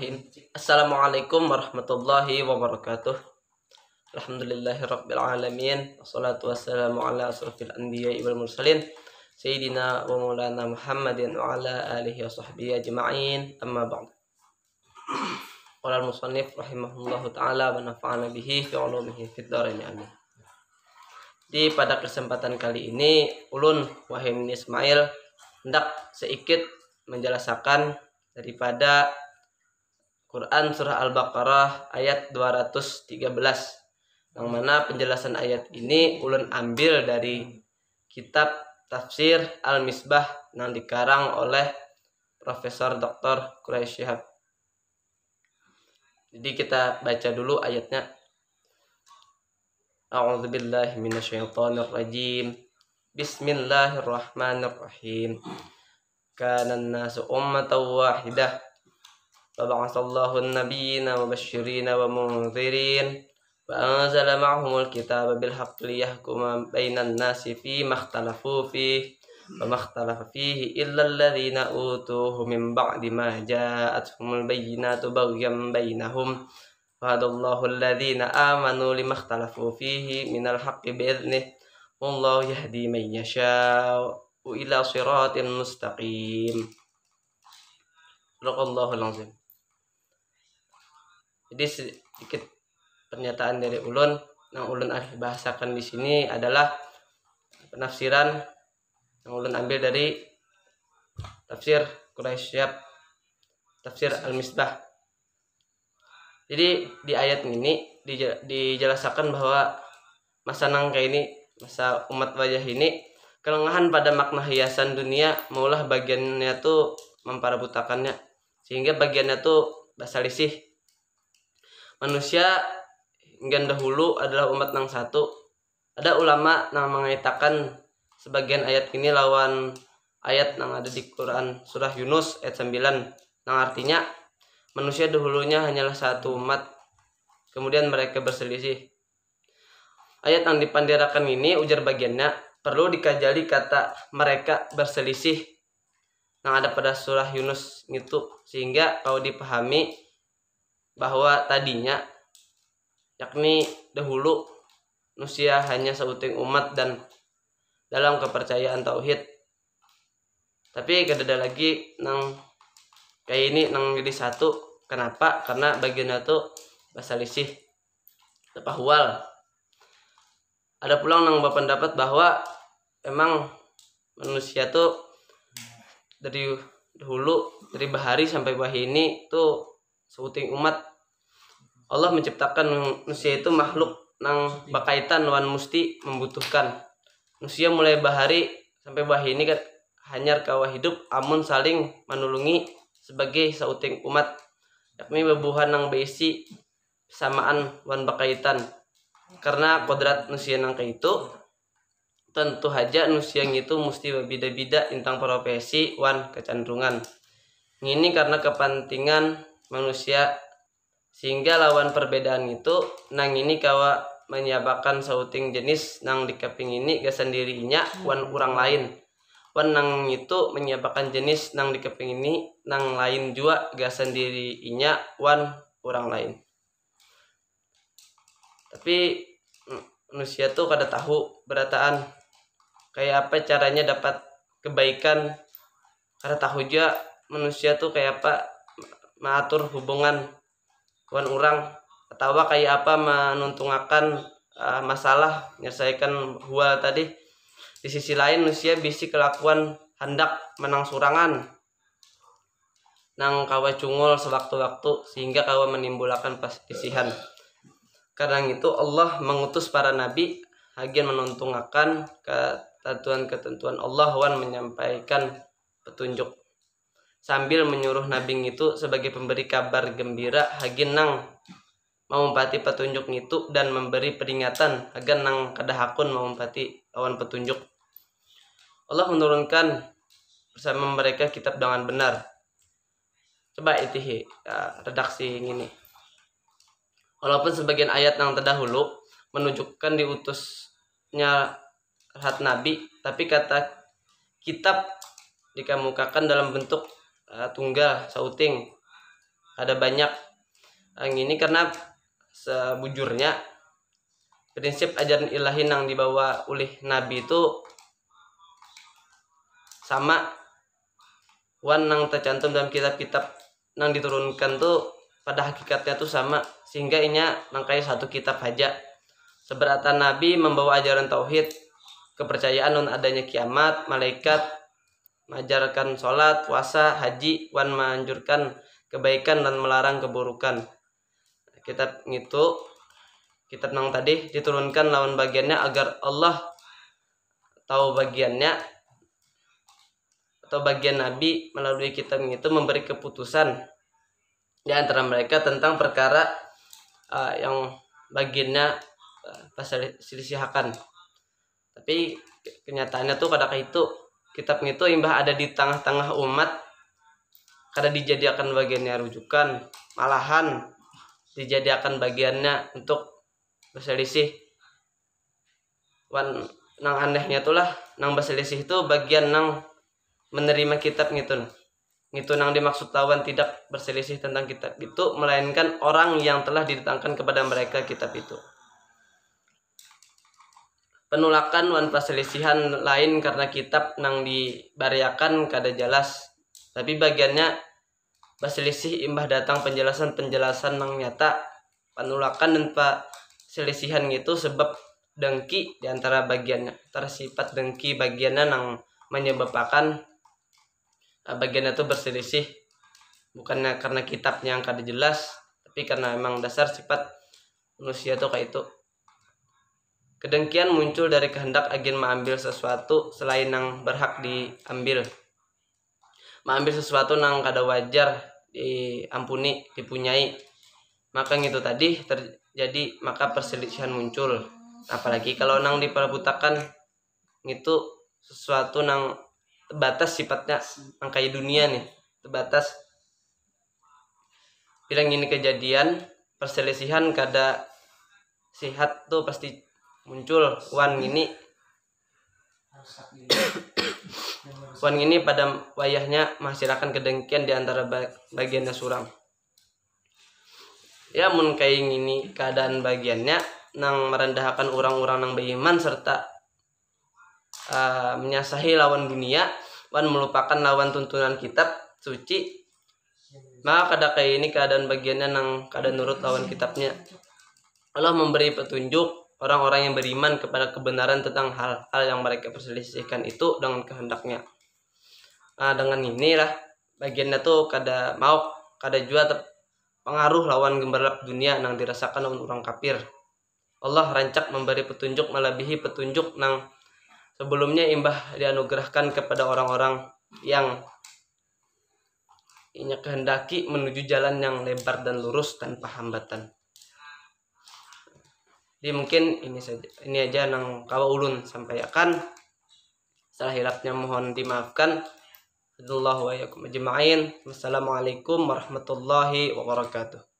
Bismillahirrahmanirrahim. Assalamualaikum warahmatullahi wabarakatuh. Alhamdulillahirabbil alamin. Wassalatu wassalamu ala asrofil anbiya'i wal mursalin Sayyidina wa maulana Muhammadin wa ala alihi wa sahbihi ajma'in. Amma ba'd. Qala al-musannif rahimahullahu ta'ala wa nafa'ana bihi fi ulumihi fid dharain amin. Di pada kesempatan kali ini ulun Wahim Ismail hendak sedikit menjelaskan daripada Quran surah Al-Baqarah ayat 213, yang mana penjelasan ayat ini ulun ambil dari kitab tafsir Al-Misbah yang dikarang oleh Profesor Dr. Quraish Shihab. Jadi kita baca dulu ayatnya. A'udzubillahi minasyaitonirrajim. Bismillahirrahmanirrahim. Kana an-nasu ummatan wahidah Faba'asallahu an-nabiyina mubashshirina wa munzirin wa anzala ma'ahumul kitaba bil haqqi liyahkuma bainan nasi fima ikhtalafu fihi wa ma ikhtalafa fihi illa alladhina utuhu min ba'di ma ja'atuhumul bayyinatu baghyan bainahum wa hadallahu alladhina amanu lima ikhtalafu fihi minal haqqi bi'idhnihi wallahu yahdi man yasha'u ila siratin mustaqim. Sadaqallahul azim. Jadi sedikit pernyataan dari ulun yang ulun bahasakan di sini adalah penafsiran yang ulun ambil dari tafsir Quraish Shihab, tafsir Al-Misbah. Jadi di ayat ini dijelaskan bahwa masa nangka ini, masa umat wajah ini, kelengahan pada makna hiasan dunia maulah bagiannya tuh memparabutakannya, sehingga bagiannya tuh basalisih. Manusia hingga dahulu adalah umat yang satu. Ada ulama yang mengaitakan sebagian ayat ini lawan ayat yang ada di Quran surah Yunus ayat 9, yang artinya manusia dahulunya hanyalah satu umat, kemudian mereka berselisih. Ayat yang dipandirakan ini ujar bagiannya perlu dikajali kata mereka berselisih yang ada pada surah Yunus itu, sehingga kalau dipahami bahwa tadinya, yakni dahulu manusia hanya seuting umat dan dalam kepercayaan tauhid. Tapi ada lagi nang kayak ini nang jadi satu. Kenapa? Karena bagiannya tuh basalisih tapahwal. Ada pulang nang berpendapat bahwa emang manusia tuh dari dahulu, dari bahari sampai bahini tuh seuting umat. Allah menciptakan manusia itu makhluk nang bakaitan wan musti membutuhkan. Manusia mulai bahari sampai bahini kan hanyar kawa hidup amun saling menulungi sebagai seuting umat, yakni bebuhan nang beisi samaan wan bakaitan. Karena kodrat manusia nang itu tentu saja manusia itu mesti berbeda-beda tentang profesi wan kecenderungan. Ini karena kepentingan manusia, sehingga lawan perbedaan itu nang ini kawa menyabakan sauting jenis nang dikeping ini gak sendirinya wan urang lain. Wan nang itu menyabakan jenis nang dikeping ini nang lain juga gak sendirinya wan urang lain. Tapi manusia tuh kada tahu berataan kayak apa caranya dapat kebaikan. Kada tahu juga manusia tuh kayak apa mengatur hubungan kawan orang, atau kayak apa menuntungakan masalah menyelesaikan hua tadi. Di sisi lain manusia bisi kelakuan hendak menang surangan nang kawa cungul sewaktu-waktu, sehingga kawa menimbulkan perselisihan. Karena itu Allah mengutus para nabi agen menuntungakan ketentuan-ketentuan Allah wan menyampaikan petunjuk, sambil menyuruh nabi itu sebagai pemberi kabar gembira hagin nang mengumpati petunjuk itu dan memberi peringatan agar nang kadahakun mengumpati lawan petunjuk. Allah menurunkan bersama mereka kitab dengan benar. Coba itu redaksi ini. Walaupun sebagian ayat yang terdahulu menunjukkan diutusnya hat nabi, tapi kata kitab dikemukakan dalam bentuk tunggal sauting ada banyak yang ini karena sebujurnya prinsip ajaran ilahi yang dibawa oleh Nabi itu sama wan yang tercantum dalam kitab-kitab yang diturunkan tuh pada hakikatnya tuh sama, sehingga inya nangkai satu kitab aja. Seberatan Nabi membawa ajaran tauhid, kepercayaan non adanya kiamat, malaikat, mengajarkan sholat, puasa, haji, wan menganjurkan kebaikan dan melarang keburukan. Kitab itu, kitab yang tadi diturunkan lawan bagiannya agar Allah tahu bagiannya atau bagian Nabi melalui kitab itu memberi keputusan di antara mereka tentang perkara yang bagiannya selisihakan. Tapi kenyataannya tuh kadang itu kitab itu imbah ada di tengah-tengah umat, kada dijadikan bagiannya rujukan, malahan dijadikan bagiannya untuk berselisih. Wan nang anehnya tuh lah nang berselisih itu bagian nang menerima kitab gitu nang dimaksud lawan tidak berselisih tentang kitab itu, melainkan orang yang telah didatangkan kepada mereka kitab itu. Penolakan wan perselisihan lain karena kitab nang dibariakan kada jelas, tapi bagiannya berselisih imbah datang penjelasan nang nyata. Penolakan dan perselisihan itu sebab dengki diantara bagiannya, tersifat dengki bagiannya nang menyebabkan bagiannya itu berselisih, bukannya karena kitabnya yang kada jelas, tapi karena emang dasar sifat manusia tuh kayak itu. Kedengkian muncul dari kehendak agen mengambil sesuatu selain yang berhak diambil, mengambil sesuatu yang kada wajar diampuni, dipunyai. Maka itu tadi terjadi, maka perselisihan muncul. Apalagi kalau nang diperebutakan itu sesuatu nang terbatas sifatnya, nang kayak dunia nih terbatas. Bilang ini kejadian perselisihan kada sihat tuh pasti muncul. Wan ini pada wayahnya menghasilkan kedengkian di antara bagiannya surang. Ya mun kayak ini keadaan bagiannya nang merendahkan orang-orang nang beriman serta menyasahi lawan dunia, wan melupakan lawan tuntunan kitab suci, maka kada kayak ini keadaan bagiannya nang kada nurut lawan kitabnya. Allah memberi petunjuk orang-orang yang beriman kepada kebenaran tentang hal-hal yang mereka perselisihkan itu dengan kehendaknya. Dengan inilah bagiannya tuh kada mau, kada jua pengaruh lawan gemerlap dunia nang dirasakan oleh orang kafir. Allah rancak memberi petunjuk melebihi petunjuk nang sebelumnya imbah dianugerahkan kepada orang-orang yang inya kehendaki menuju jalan yang lebar dan lurus tanpa hambatan. Jadi mungkin ini aja nang kawa ulun sampaikan. Salah hilapnya mohon dimaafkan. Allahu wa iyyakum ajma'in. Wassalamualaikum warahmatullahi wabarakatuh.